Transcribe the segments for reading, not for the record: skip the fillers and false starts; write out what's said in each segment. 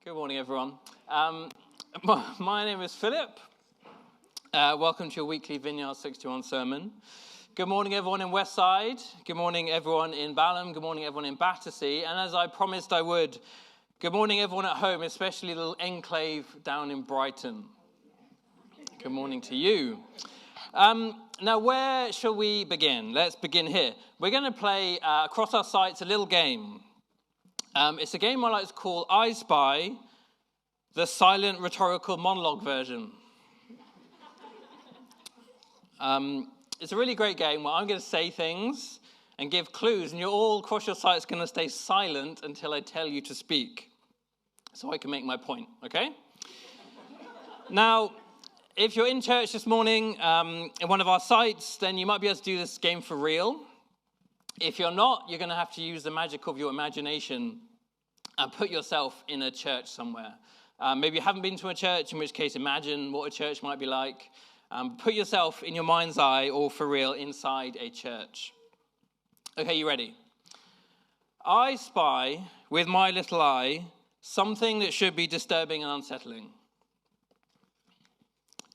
Good morning, everyone. My name is Philip. Welcome to your weekly Vineyard61 sermon. Good morning, everyone in Westside. Good morning, everyone in Balham. Good morning, everyone in Battersea. And as I promised I would, good morning, everyone at home, especially the little enclave down in Brighton. Good morning to you. Now, where shall we begin? Let's begin here. We're going to play across our sites a little game. It's a game I like to call I Spy, the silent rhetorical monologue version. It's a really great game where I'm going to say things and give clues, and you're all across your sites going to stay silent until I tell you to speak, so I can make my point, okay? Now, if you're in church this morning in one of our sites, then you might be able to do this game for real. If you're not, you're going to have to use the magic of your imagination and put yourself in a church somewhere. Maybe you haven't been to a church, in which case imagine what a church might be like. Put yourself in your mind's eye, or for real, inside a church. Okay, you ready? I spy, with my little eye, something that should be disturbing and unsettling.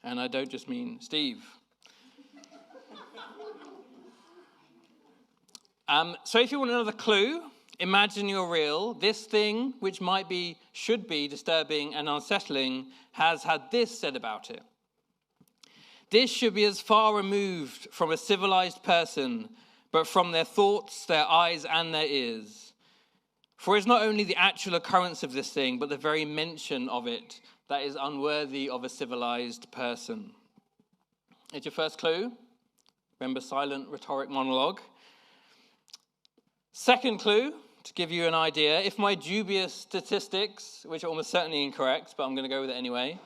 And I don't just mean Steve. So if you want another clue, imagine you're real. This thing, which should be disturbing and unsettling, has had this said about it. This should be as far removed from a civilized person, but from their thoughts, their eyes, and their ears. For it's not only the actual occurrence of this thing, but the very mention of it that is unworthy of a civilized person. It's your first clue. Remember, silent rhetoric monologue. Second clue, to give you an idea, if my dubious statistics, which are almost certainly incorrect, but I'm going to go with it anyway,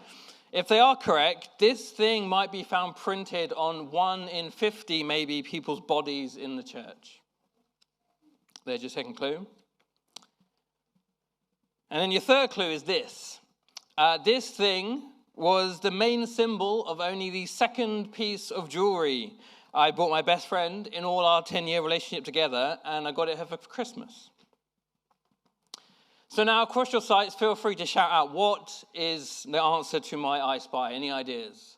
if they are correct, this thing might be found printed on 1 in 50, maybe, people's bodies in the church. There's your second clue. And then your third clue is this. This thing was the main symbol of only the second piece of jewelry I bought my best friend in all our 10-year relationship together, and I got it her for Christmas. So now, across your sites, feel free to shout out, what is the answer to my I Spy? Any ideas?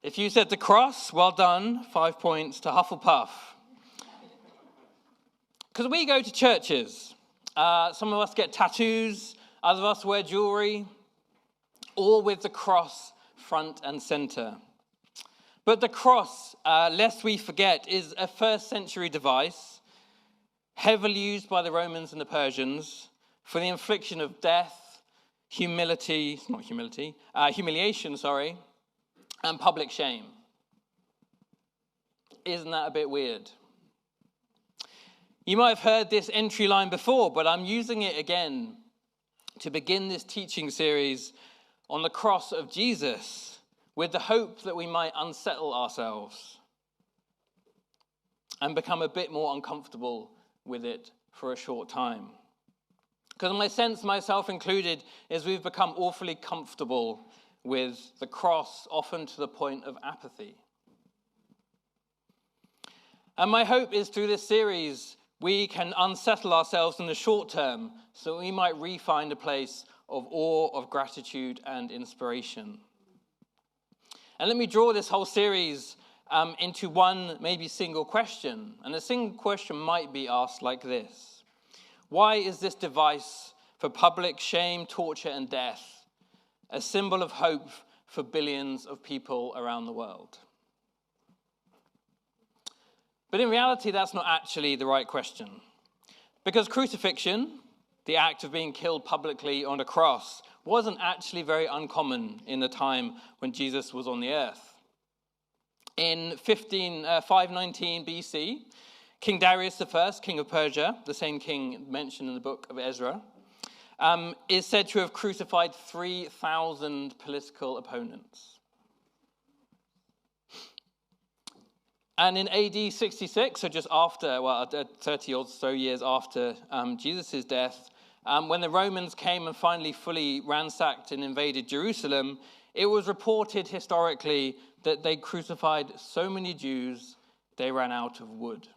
If you said the cross, well done. 5 points to Hufflepuff. Because we go to churches. Some of us get tattoos. Others of us wear jewelry. All with the cross front and center. But the cross, lest we forget, is a first century device, heavily used by the Romans and the Persians for the infliction of death, humiliation, and public shame. Isn't that a bit weird? You might have heard this entry line before, but I'm using it again to begin this teaching series on the cross of Jesus, with the hope that we might unsettle ourselves and become a bit more uncomfortable with it for a short time. Because my sense, myself included, is we've become awfully comfortable with the cross, often to the point of apathy. And my hope is through this series, we can unsettle ourselves in the short term so we might re-find a place of awe, of gratitude, and inspiration. And let me draw this whole series into one maybe single question. And the single question might be asked like this. Why is this device for public shame, torture, and death a symbol of hope for billions of people around the world? But in reality, that's not actually the right question. Because crucifixion, the act of being killed publicly on a cross, wasn't actually very uncommon in the time when Jesus was on the earth. In 519 BC, King Darius I, king of Persia, the same king mentioned in the book of Ezra, is said to have crucified 3,000 political opponents. And in AD 66, so just after, 30 or so years after Jesus' death, when the Romans came and finally fully ransacked and invaded Jerusalem, it was reported historically that they crucified so many Jews, they ran out of wood.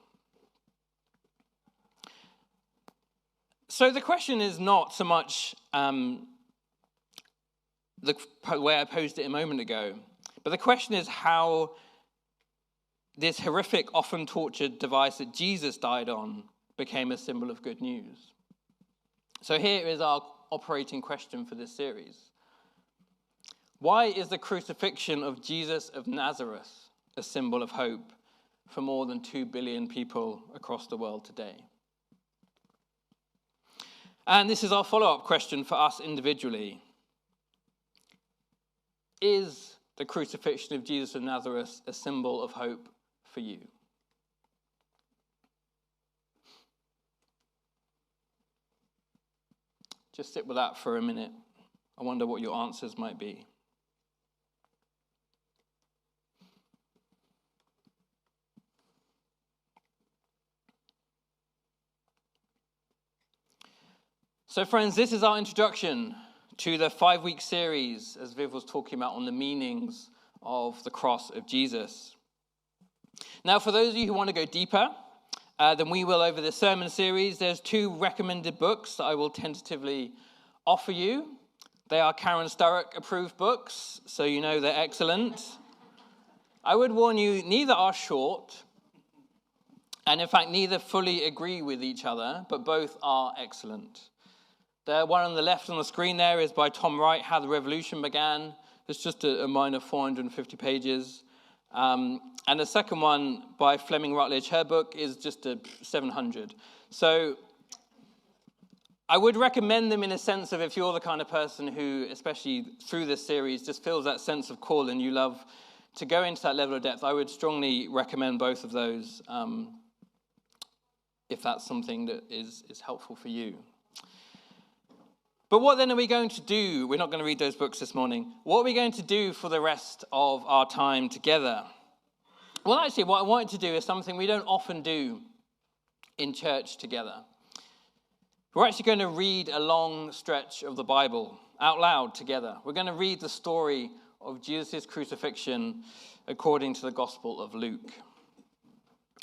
So the question is not so much the way I posed it a moment ago, but the question is how this horrific, often tortured device that Jesus died on became a symbol of good news. So here is our operating question for this series. Why is the crucifixion of Jesus of Nazareth a symbol of hope for more than 2 billion people across the world today? And this is our follow-up question for us individually. Is the crucifixion of Jesus of Nazareth a symbol of hope for you? Just sit with that for a minute. I wonder what your answers might be. So friends, this is our introduction to the 5-week series, as Viv was talking about, on the meanings of the cross of Jesus. Now, for those of you who want to go deeper than we will over this sermon series, there's 2 recommended books that I will tentatively offer you. They are Karen Sturrock approved books, so you know they're excellent. I would warn you, neither are short, and in fact, neither fully agree with each other, but both are excellent. The one on the left on the screen there is by Tom Wright, How the Revolution Began. It's just a minor 450 pages. And the second one by Fleming Rutledge, her book is just 700. So I would recommend them in a sense of if you're the kind of person who, especially through this series, just feels that sense of call and you love to go into that level of depth, I would strongly recommend both of those if that's something that is helpful for you. But what then are we going to do? We're not going to read those books this morning. What are we going to do for the rest of our time together? Well, actually, what I wanted to do is something we don't often do in church together. We're actually going to read a long stretch of the Bible out loud together. We're going to read the story of Jesus' crucifixion according to the Gospel of Luke.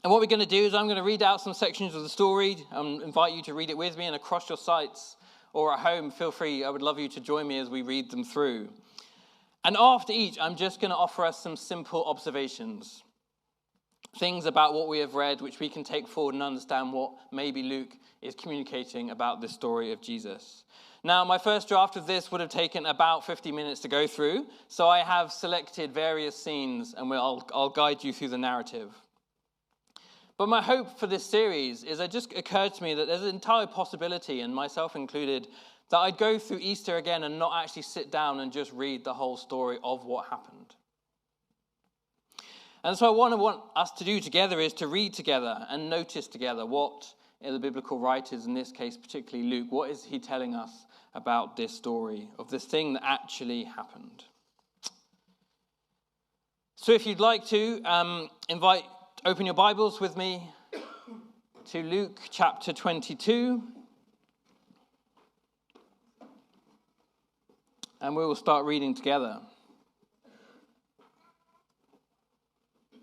And what we're going to do is I'm going to read out some sections of the story and invite you to read it with me, and across your sites or at home, feel free, I would love you to join me as we read them through. And after each, I'm just going to offer us some simple observations. Things about what we have read, which we can take forward and understand what maybe Luke is communicating about this story of Jesus. Now, my first draft of this would have taken about 50 minutes to go through, so I have selected various scenes, and I'll guide you through the narrative. But my hope for this series is it just occurred to me that there's an entire possibility, and myself included, that I'd go through Easter again and not actually sit down and just read the whole story of what happened. And so what I want us to do together is to read together and notice together what the biblical writers, in this case particularly Luke, what is he telling us about this story of this thing that actually happened. So if you'd like to open your Bibles with me to Luke chapter 22. And we will start reading together. I'm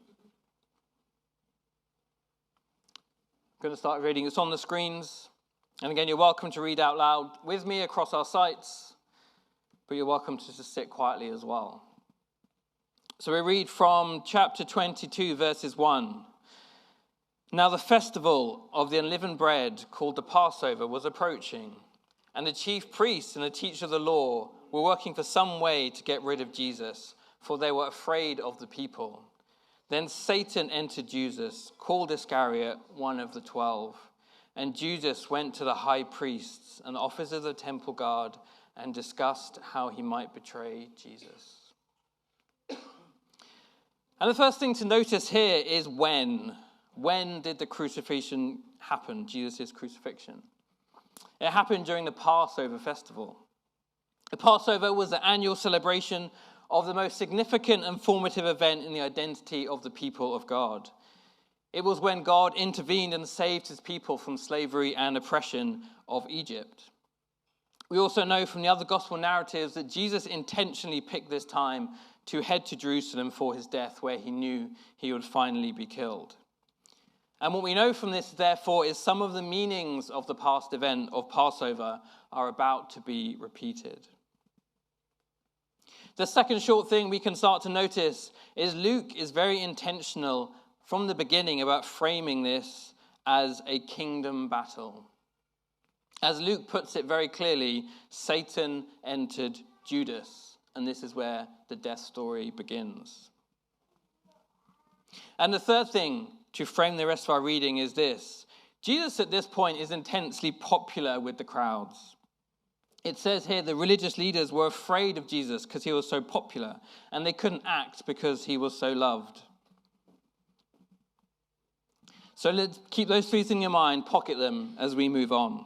going to start reading. It's on the screens. And again, you're welcome to read out loud with me across our sites, but you're welcome to just sit quietly as well. So we read from chapter 22, verses 1. Now the festival of the unleavened bread, called the Passover, was approaching, and the chief priests and the teachers of the law were working for some way to get rid of Jesus, for they were afraid of the people. Then Satan entered Jesus, called Iscariot, one of the 12. And Judas went to the high priests and officers of the temple guard and discussed how he might betray Jesus. And the first thing to notice here is when. When did the crucifixion happen, Jesus' crucifixion? It happened during the Passover festival. The Passover was the annual celebration of the most significant and formative event in the identity of the people of God. It was when God intervened and saved his people from slavery and oppression of Egypt. We also know from the other gospel narratives that Jesus intentionally picked this time to head to Jerusalem for his death, where he knew he would finally be killed. And what we know from this, therefore, is some of the meanings of the past event of Passover are about to be repeated. The second short thing we can start to notice is Luke is very intentional from the beginning about framing this as a kingdom battle. As Luke puts it very clearly, Satan entered Judas, and this is where the death story begins. And the third thing to frame the rest of our reading is this. Jesus at this point is intensely popular with the crowds. It says here the religious leaders were afraid of Jesus because he was so popular, and they couldn't act because he was so loved. So let's keep those things in your mind, pocket them as we move on.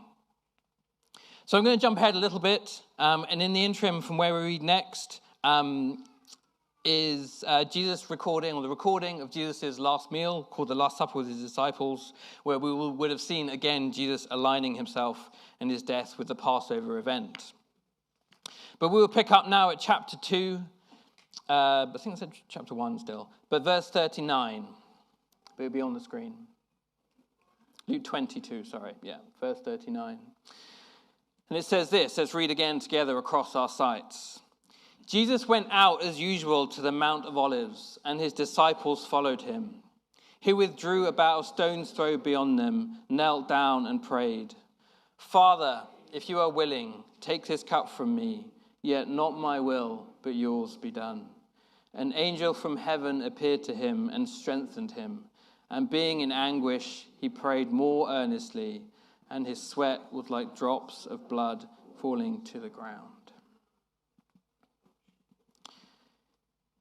So I'm going to jump ahead a little bit, and in the interim from where we read next is Jesus recording, or the recording of Jesus' last meal called the Last Supper with his disciples, where we would have seen again Jesus aligning himself and his death with the Passover event. But we will pick up now at chapter 2, I think I said chapter 1 still, but verse 39, but it'll be on the screen. Luke 22, verse 39. And it says this, let's read again together across our sites. Jesus went out as usual to the Mount of Olives, and his disciples followed him. He withdrew about a stone's throw beyond them, knelt down and prayed, Father, if you are willing, take this cup from me, yet not my will, but yours be done. An angel from heaven appeared to him and strengthened him, and being in anguish, he prayed more earnestly, and his sweat was like drops of blood falling to the ground.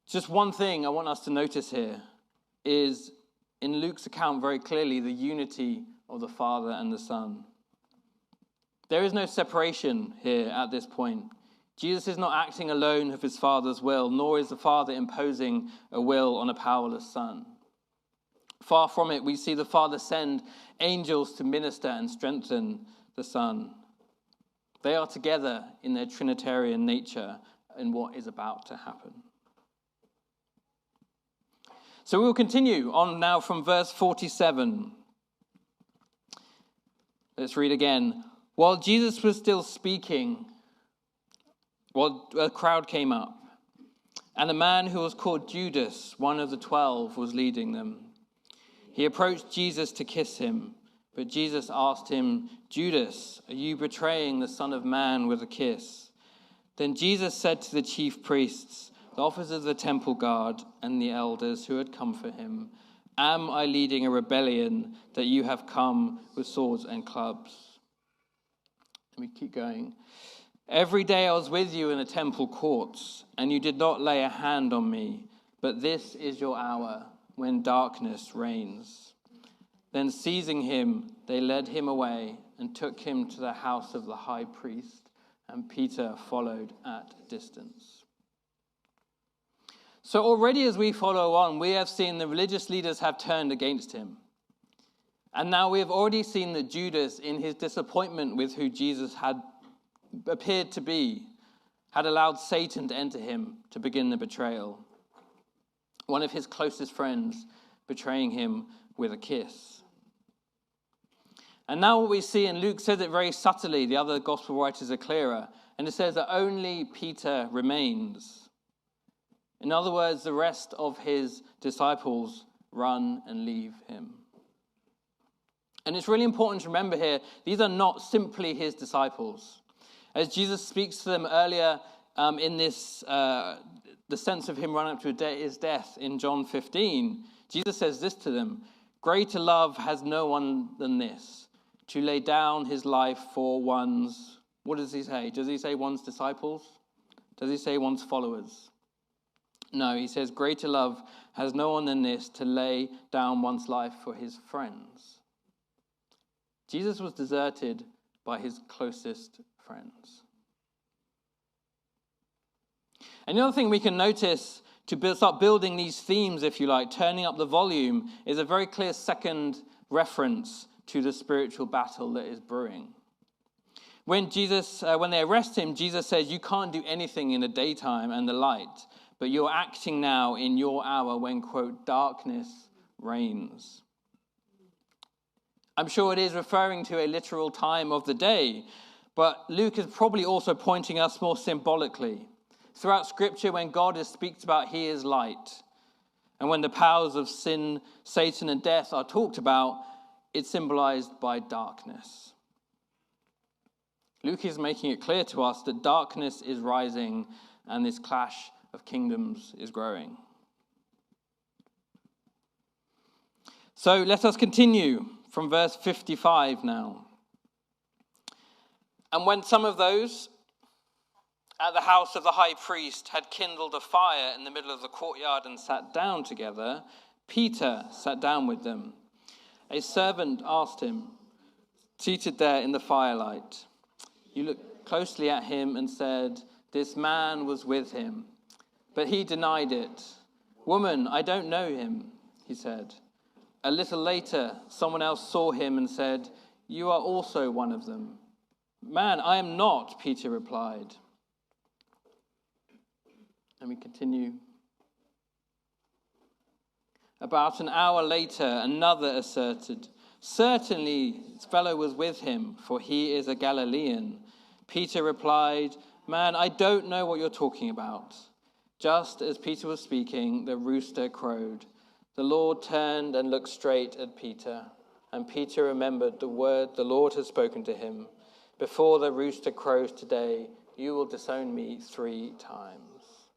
Just one thing I want us to notice here is in Luke's account very clearly the unity of the Father and the Son. There is no separation here at this point. Jesus is not acting alone of his Father's will, nor is the Father imposing a will on a powerless Son. Far from it, we see the Father send angels to minister and strengthen the Son. They are together in their Trinitarian nature in what is about to happen. So we will continue on now from verse 47. Let's read again. While Jesus was still speaking, a crowd came up, and a man who was called Judas, one of the 12, was leading them. He approached Jesus to kiss him, but Jesus asked him, Judas, are you betraying the Son of Man with a kiss? Then Jesus said to the chief priests, the officers of the temple guard, and the elders who had come for him, am I leading a rebellion that you have come with swords and clubs? Let me keep going. Every day I was with you in the temple courts, and you did not lay a hand on me, but this is your hour when darkness reigns. Then seizing him, they led him away and took him to the house of the high priest, and Peter followed at a distance. So already as we follow on, we have seen the religious leaders have turned against him. And now we have already seen that Judas, in his disappointment with who Jesus had appeared to be, had allowed Satan to enter him to begin the betrayal. One of his closest friends betraying him with a kiss. And now what we see, and Luke says it very subtly, the other gospel writers are clearer, and it says that only Peter remains. In other words, the rest of his disciples run and leave him. And it's really important to remember here, these are not simply his disciples. As Jesus speaks to them earlier in this, the sense of him running up to his death in John 15, Jesus says this to them, greater love has no one than this, to lay down his life for one's, what does he say? Does he say one's disciples? Does he say one's followers? No, he says greater love has no one than this, to lay down one's life for his friends. Jesus was deserted by his closest friends. And the other thing we can notice to start building these themes, if you like, turning up the volume, is a very clear second reference to the spiritual battle that is brewing. When they arrest him, Jesus says, you can't do anything in the daytime and the light, but you're acting now in your hour when, quote, darkness reigns. I'm sure it is referring to a literal time of the day, but Luke is probably also pointing us more symbolically. Throughout Scripture, when God speaks about he is light, and when the powers of sin, Satan, and death are talked about, it's symbolized by darkness. Luke is making it clear to us that darkness is rising and this clash of kingdoms is growing. So let us continue from verse 55 now. And when some of those at the house of the high priest had kindled a fire in the middle of the courtyard and sat down together, Peter sat down with them. A servant asked him, seated there in the firelight, "You looked closely at him and said, 'This man was with him.' But he denied it. 'Woman, I don't know him,' he said. A little later, someone else saw him and said, 'You are also one of them.' 'Man, I am not,' Peter replied." And we continue. About an hour later, another asserted, "Certainly this fellow was with him, for he is a Galilean." Peter replied, "Man, I don't know what you're talking about." Just as Peter was speaking, the rooster crowed. The Lord turned and looked straight at Peter, and Peter remembered the word the Lord had spoken to him. "Before the rooster crows today, you will disown me 3 times."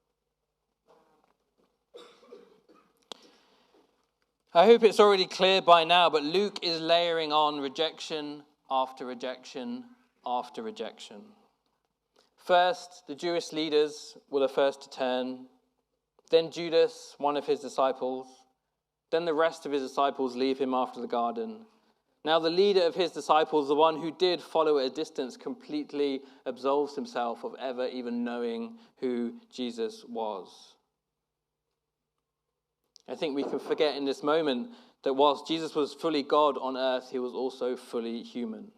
I hope it's already clear by now, but Luke is layering on rejection after rejection after rejection. First, the Jewish leaders were the first to turn. Then Judas, one of his disciples. Then the rest of his disciples leave him after the garden. Now the leader of his disciples, the one who did follow at a distance, completely absolves himself of ever even knowing who Jesus was. I think we can forget in this moment that whilst Jesus was fully God on earth, he was also fully human.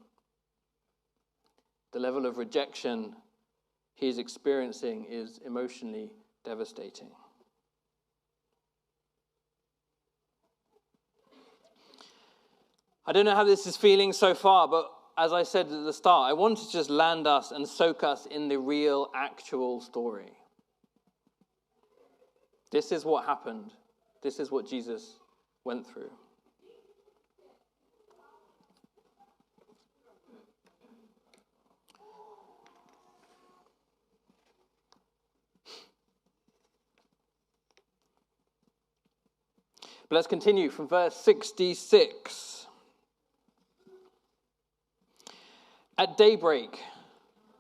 The level of rejection he is experiencing is emotionally devastating. I don't know how this is feeling so far, but as I said at the start, I want to just land us and soak us in the real, actual story. This is what happened. This is what Jesus went through. But let's continue from verse 66. At daybreak,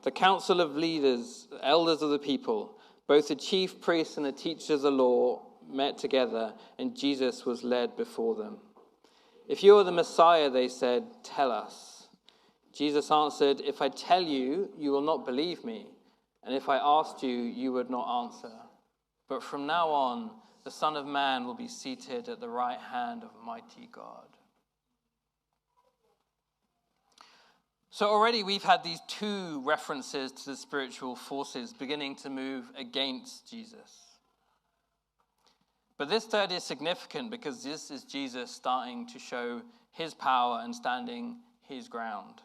the council of leaders, elders of the people, both the chief priests and the teachers of the law, met together, and Jesus was led before them. "If you are the Messiah," they said, "tell us." Jesus answered, "If I tell you, you will not believe me, and if I asked you, you would not answer. But from now on, the Son of Man will be seated at the right hand of mighty God." So already we've had these 2 references to the spiritual forces beginning to move against Jesus. But this third is significant because this is Jesus starting to show his power and standing his ground.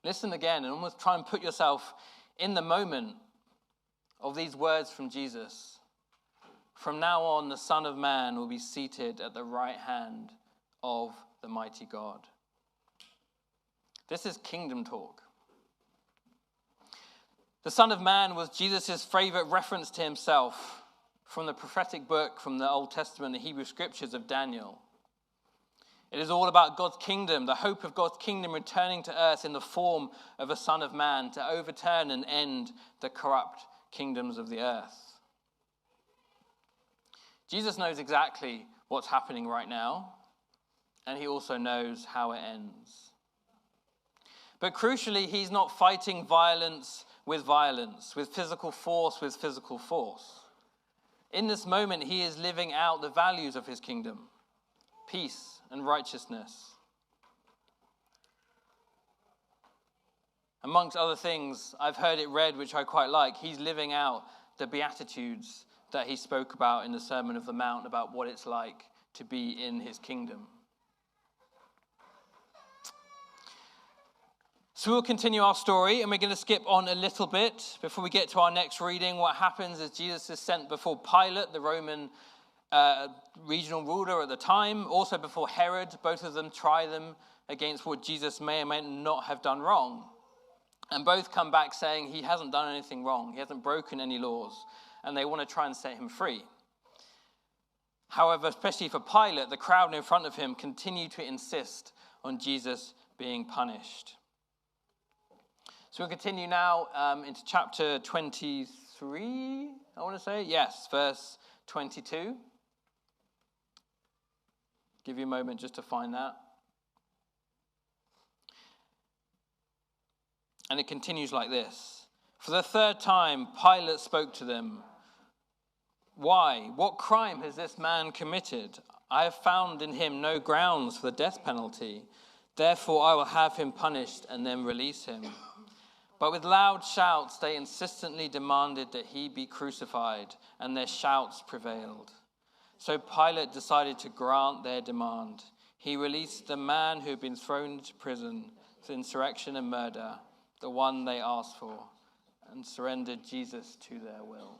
Listen again and almost try and put yourself in the moment of these words from Jesus. From now on, the Son of Man will be seated at the right hand of the mighty God. This is kingdom talk. The Son of Man was Jesus' favorite reference to himself from the prophetic book from the Old Testament, the Hebrew Scriptures of Daniel. It is all about God's kingdom, the hope of God's kingdom returning to earth in the form of a Son of Man to overturn and end the corrupt kingdoms of the earth. Jesus knows exactly what's happening right now, and he also knows how it ends. But crucially, he's not fighting violence, with physical force with physical force. In this moment, he is living out the values of his kingdom, peace and righteousness. Amongst other things, I've heard it read, which I quite like, he's living out the Beatitudes that he spoke about in the Sermon of the Mount, about what it's like to be in his kingdom. So we'll continue our story, and we're going to skip on a little bit before we get to our next reading. What happens is Jesus is sent before Pilate, the Roman regional ruler at the time, also before Herod. Both of them try them against what Jesus may or may not have done wrong. And both come back saying he hasn't done anything wrong. He hasn't broken any laws. And they want to try and set him free. However, especially for Pilate, the crowd in front of him continue to insist on Jesus being punished. So we'll continue now into chapter 23, I want to say. Yes, verse 22. Give you a moment just to find that. And it continues like this. For the third time, Pilate spoke to them. Why? What crime has this man committed? I have found in him no grounds for the death penalty. Therefore, I will have him punished and then release him. But with loud shouts, they insistently demanded that he be crucified, and their shouts prevailed. So Pilate decided to grant their demand. He released the man who had been thrown into prison for insurrection and murder, the one they asked for, and surrendered Jesus to their will.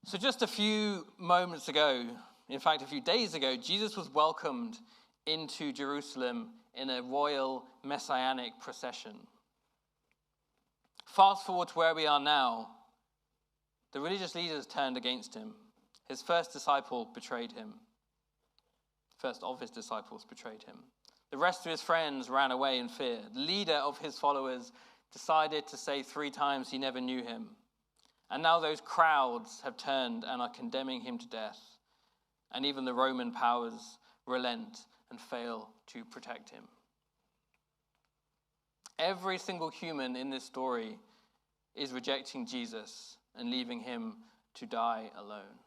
So just a few moments ago, in fact a few days ago, Jesus was welcomed into Jerusalem in a royal messianic procession. Fast forward to where we are now, the religious leaders turned against him. His first disciple betrayed him. First of his disciples betrayed him. The rest of his friends ran away in fear. The leader of his followers decided to say 3 times he never knew him. And now those crowds have turned and are condemning him to death. And even the Roman powers relent and fail to protect him. Every single human in this story is rejecting Jesus and leaving him to die alone.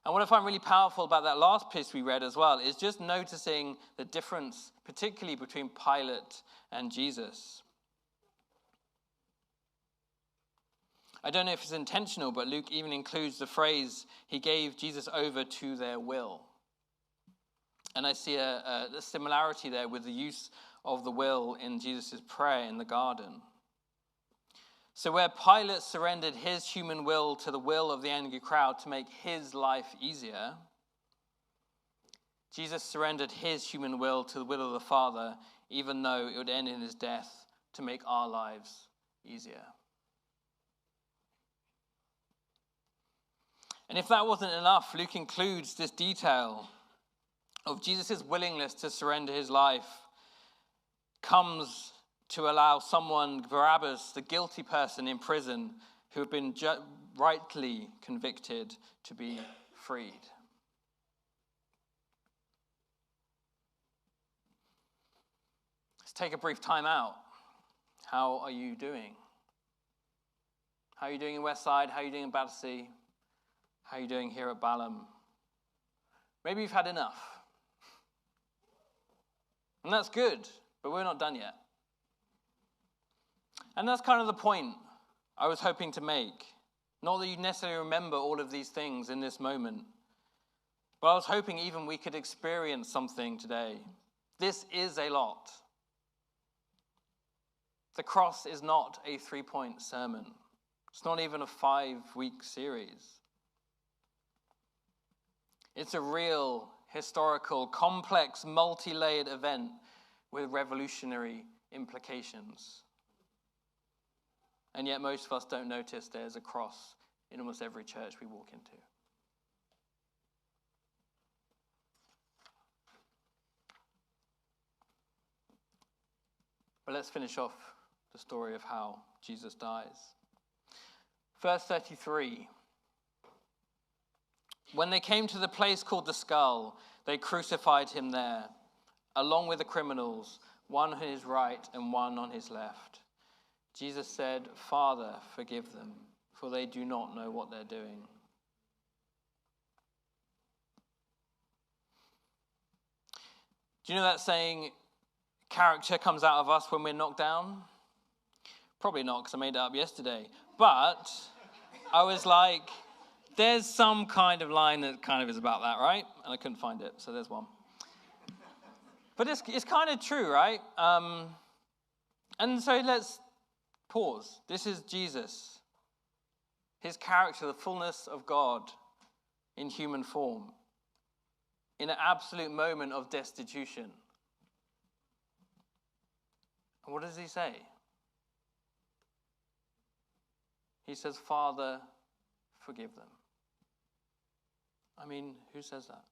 And what I find really powerful about that last piece we read as well is just noticing the difference, particularly between Pilate and Jesus. I don't know if it's intentional, but Luke even includes the phrase, he gave Jesus over to their will. And I see a similarity there with the use of the will in Jesus' prayer in the garden. So where Pilate surrendered his human will to the will of the angry crowd to make his life easier, Jesus surrendered his human will to the will of the Father, even though it would end in his death, to make our lives easier. And if that wasn't enough, Luke includes this detail of Jesus' willingness to surrender his life comes to allow someone, Barabbas, the guilty person in prison, who had been rightly convicted, to be freed. Let's take a brief time out. How are you doing? How are you doing in Westside? How are you doing in Battersea? How are you doing here at Balham? Maybe you've had enough. And that's good, but we're not done yet. And that's kind of the point I was hoping to make. Not that you necessarily remember all of these things in this moment, but I was hoping even we could experience something today. This is a lot. The cross is not a 3-point sermon. It's not even a 5-week series. It's a real, historical, complex, multi-layered event with revolutionary implications. And yet most of us don't notice there's a cross in almost every church we walk into. But let's finish off the story of how Jesus dies. Verse 33. When they came to the place called the Skull, they crucified him there, along with the criminals, one on his right and one on his left. Jesus said, "Father, forgive them, for they do not know what they're doing." Do you know that saying, character comes out of us when we're knocked down? Probably not, because I made it up yesterday. But I was like, There's some kind of line that kind of is about that, right? And I couldn't find it, so there's one. But it's kind of true, right? And so let's pause. This is Jesus. His character, the fullness of God in human form, in an absolute moment of destitution. And what does he say? He says, Father, forgive them. I mean, who says that?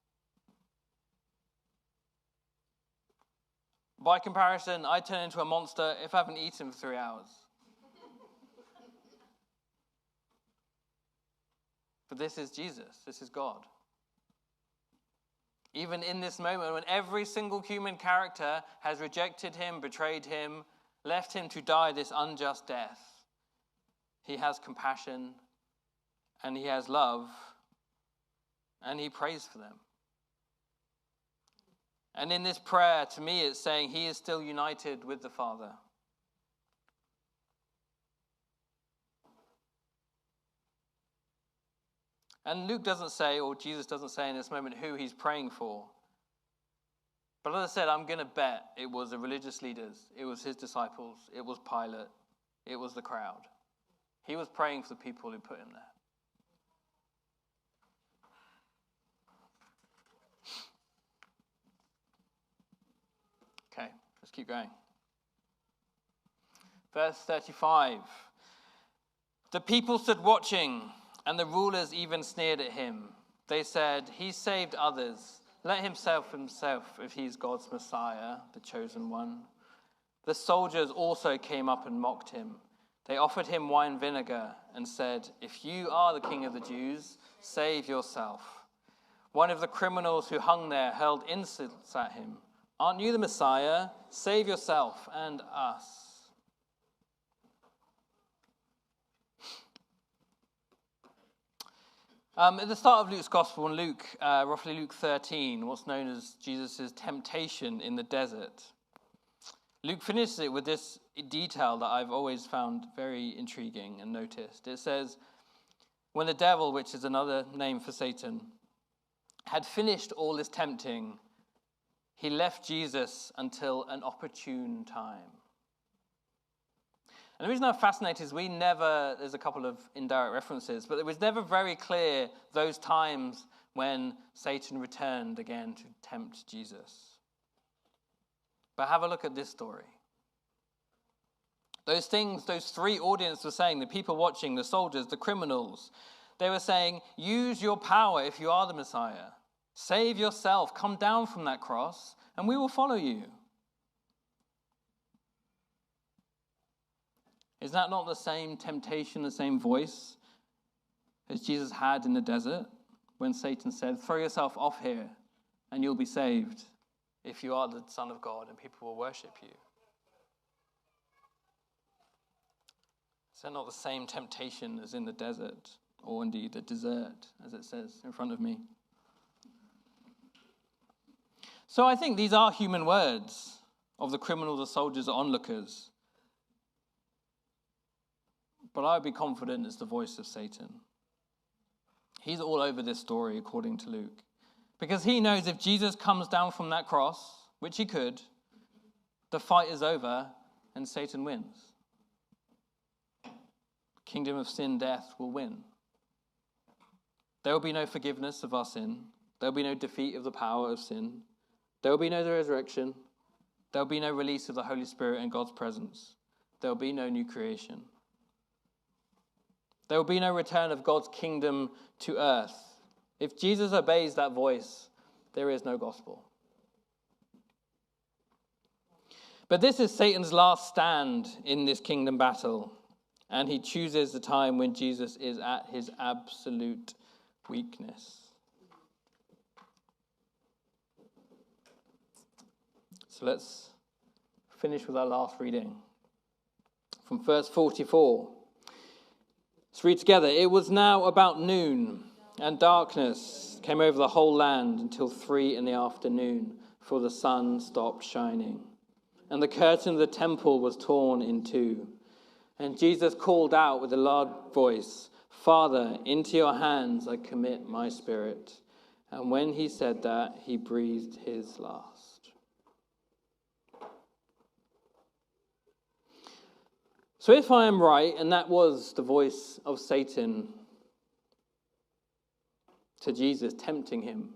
By comparison, I turn into a monster if I haven't eaten for 3 hours. But this is Jesus. This is God. Even in this moment when every single human character has rejected him, betrayed him, left him to die this unjust death, he has compassion and he has love and he prays for them. And in this prayer, to me, it's saying he is still united with the Father. And Luke doesn't say, or Jesus doesn't say in this moment, who he's praying for. But as I said, I'm going to bet it was the religious leaders, it was his disciples, it was Pilate, it was the crowd. He was praying for the people who put him there. Okay, let's keep going. Verse 35. The people stood watching, and the rulers even sneered at him. They said, he saved others. Let himself if he's God's Messiah, the chosen one. The soldiers also came up and mocked him. They offered him wine vinegar and said, if you are the king of the Jews, save yourself. One of the criminals who hung there hurled insults at him. Aren't you the Messiah? Save yourself and us. At the start of Luke's Gospel, in Luke, roughly Luke 13, what's known as Jesus' temptation in the desert, Luke finishes it with this detail that I've always found very intriguing and noticed. It says, when the devil, which is another name for Satan, had finished all his tempting, he left Jesus until an opportune time. And the reason I'm fascinated is there's a couple of indirect references, but it was never very clear those times when Satan returned again to tempt Jesus. But have a look at this story. Those things, those three audiences were saying, the people watching, the soldiers, the criminals, they were saying, use your power if you are the Messiah. Save yourself, come down from that cross, and we will follow you. Is that not the same temptation, the same voice as Jesus had in the desert when Satan said, throw yourself off here and you'll be saved if you are the Son of God and people will worship you? Is that not the same temptation as in the desert, or indeed the desert, as it says in front of me? So I think these are human words of the criminals, the soldiers, the onlookers. But I would be confident it's the voice of Satan. He's all over this story, according to Luke. Because he knows if Jesus comes down from that cross, which he could, the fight is over and Satan wins. The kingdom of sin, death will win. There will be no forgiveness of our sin. There will be no defeat of the power of sin. There will be no resurrection. There will be no release of the Holy Spirit in God's presence. There will be no new creation. There will be no return of God's kingdom to earth. If Jesus obeys that voice, there is no gospel. But this is Satan's last stand in this kingdom battle, and he chooses the time when Jesus is at his absolute weakness. So let's finish with our last reading from verse 44. Let's read together. It was now about noon, and darkness came over the whole land until 3 p.m, for the sun stopped shining. And the curtain of the temple was torn in two. And Jesus called out with a loud voice, Father, into your hands I commit my spirit. And when he said that, he breathed his last. So if I am right, and that was the voice of Satan to Jesus, tempting him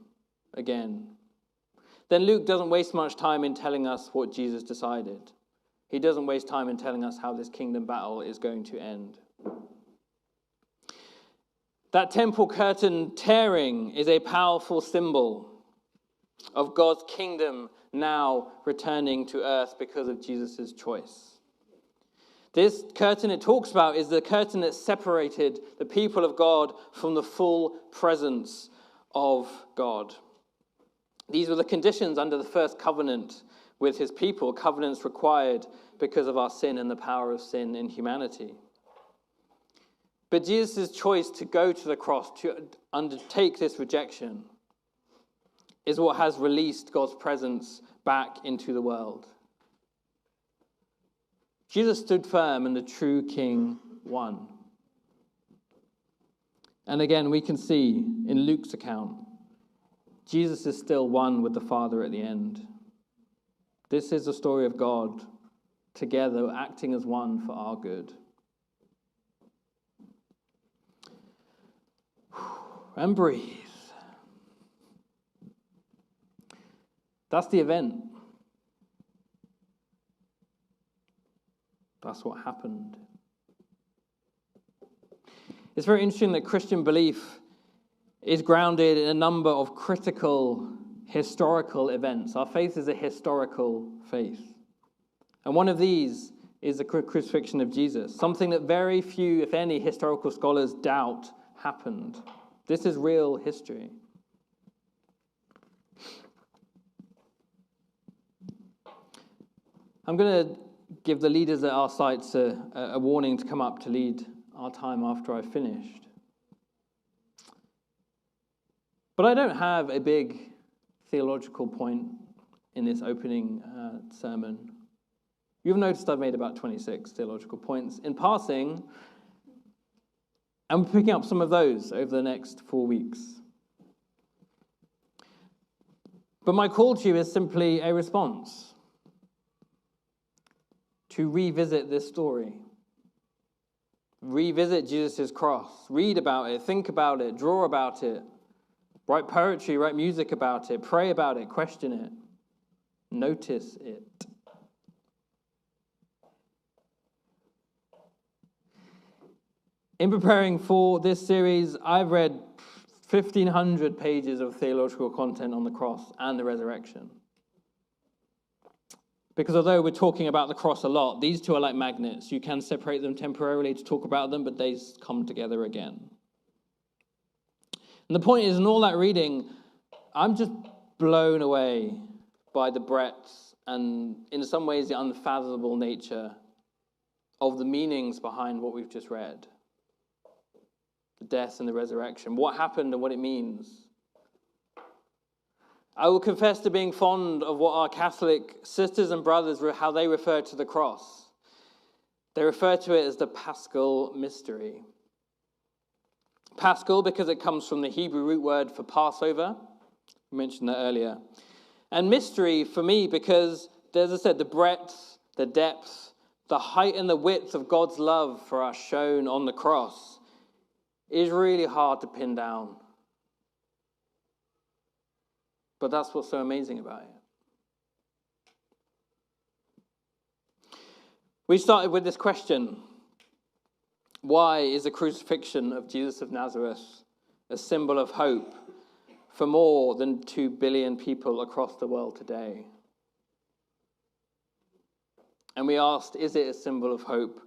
again, then Luke doesn't waste much time in telling us what Jesus decided. He doesn't waste time in telling us how this kingdom battle is going to end. That temple curtain tearing is a powerful symbol of God's kingdom now returning to earth because of Jesus' choice. This curtain it talks about is the curtain that separated the people of God from the full presence of God. These were the conditions under the first covenant with his people, covenants required because of our sin and the power of sin in humanity. But Jesus' choice to go to the cross, to undertake this rejection, is what has released God's presence back into the world. Jesus stood firm and the true king won. And again, we can see in Luke's account, Jesus is still one with the Father at the end. This is the story of God together acting as one for our good. And breathe. That's the event. That's what happened. It's very interesting that Christian belief is grounded in a number of critical historical events. Our faith is a historical faith. And one of these is the crucifixion of Jesus, something that very few, if any, historical scholars doubt happened. This is real history. I'm going to give the leaders at our sites a warning to come up to lead our time after I've finished. But I don't have a big theological point in this opening sermon. You've noticed I've made about 26 theological points in passing, and we're picking up some of those over the next 4 weeks. But my call to you is simply a response to revisit this story. Revisit Jesus' cross. Read about it, think about it, draw about it, write poetry, write music about it, pray about it, question it, notice it. In preparing for this series, I've read 1,500 pages of theological content on the cross and the resurrection. Because although we're talking about the cross a lot, these two are like magnets. You can separate them temporarily to talk about them, but they come together again. And the point is, in all that reading, I'm just blown away by the breadth and, in some ways, the unfathomable nature of the meanings behind what we've just read. The death and the resurrection, what happened and what it means. I will confess to being fond of what our Catholic sisters and brothers, how they refer to the cross. They refer to it as the Paschal mystery. Paschal because it comes from the Hebrew root word for Passover. I mentioned that earlier. And mystery for me because, as I said, the breadth, the depth, the height and the width of God's love for us shown on the cross is really hard to pin down. But that's what's so amazing about it. We started with this question. Why is the crucifixion of Jesus of Nazareth a symbol of hope for more than 2 billion people across the world today? And we asked, is it a symbol of hope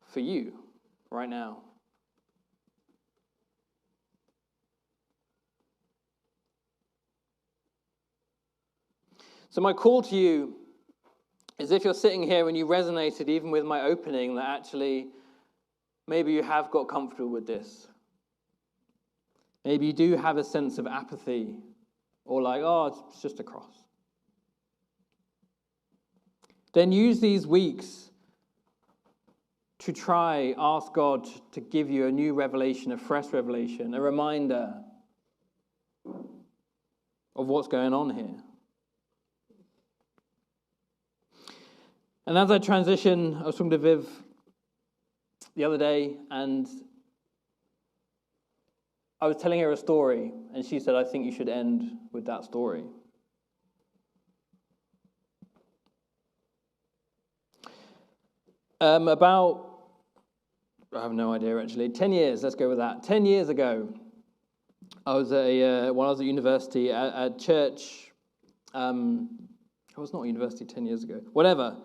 for you right now? So my call to you is, if you're sitting here and you resonated even with my opening, that actually maybe you have got comfortable with this. Maybe you do have a sense of apathy or like, oh, it's just a cross. Then use these weeks to ask God to give you a new revelation, a fresh revelation, a reminder of what's going on here. And as I transition, I was talking to Viv the other day, and I was telling her a story, and she said, I think you should end with that story. I have no idea actually, 10 years, let's go with that. 10 years ago, I was when I was at university, at church. I was not at university 10 years ago. Whatever.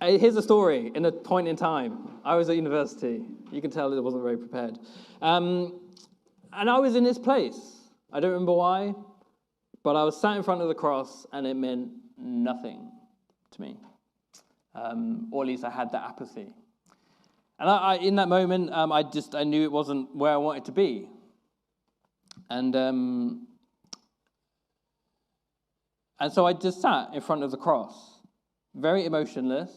Here's a story in a point in time. I was at university. You can tell I wasn't very prepared. And I was in this place. I don't remember why, but I was sat in front of the cross, and it meant nothing to me. Or at least I had that apathy. And I in that moment, I knew it wasn't where I wanted to be. And so I just sat in front of the cross, very emotionless,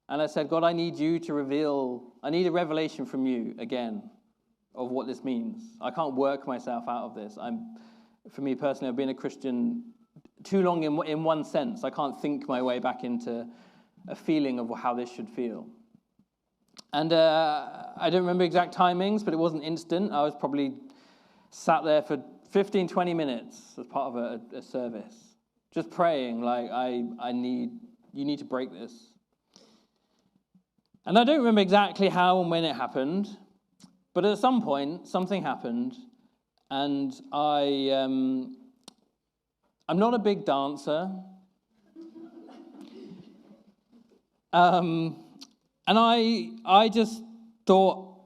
and I said, God, I need a revelation from you again of what this means. I can't work myself out of this. For me personally, I've been a Christian too long in one sense. I can't think my way back into a feeling of how this should feel. And I don't remember exact timings, but it wasn't instant. I was probably sat there for 15, 20 minutes as part of a service, just praying like, you need to break this. And I don't remember exactly how and when it happened, but at some point, something happened, and I'm not a big dancer. And I just thought,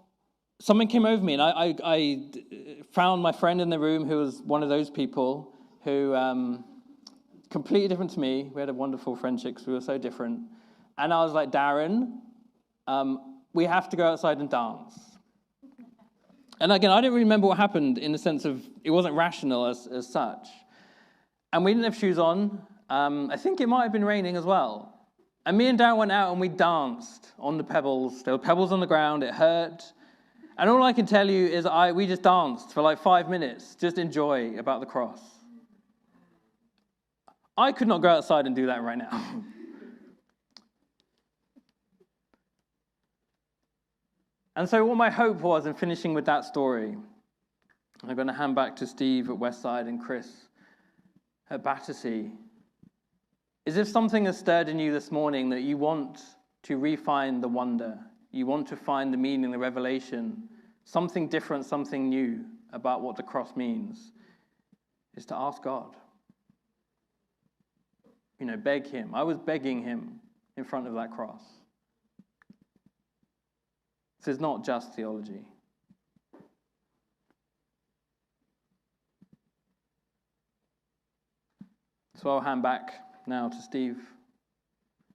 something came over me, and I found my friend in the room who was one of those people who, completely different to me. We had a wonderful friendship because we were so different. And I was like, Darren, we have to go outside and dance. And again, I don't really remember what happened in the sense of it wasn't rational as such. And we didn't have shoes on. I think it might have been raining as well. And me and Darren went out and we danced on the pebbles. There were pebbles on the ground. It hurt. And all I can tell you is we just danced for like 5 minutes, just enjoy about the cross. I could not go outside and do that right now. And so what my hope was in finishing with that story, I'm going to hand back to Steve at Westside and Chris at Battersea, is if something has stirred in you this morning that you want to refine the wonder, you want to find the meaning, the revelation, something different, something new about what the cross means, is to ask God. Beg him. I was begging him in front of that cross. This is not just theology. So I'll hand back now to Steve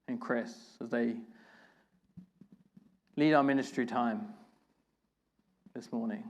and Chris as they lead our ministry time this morning.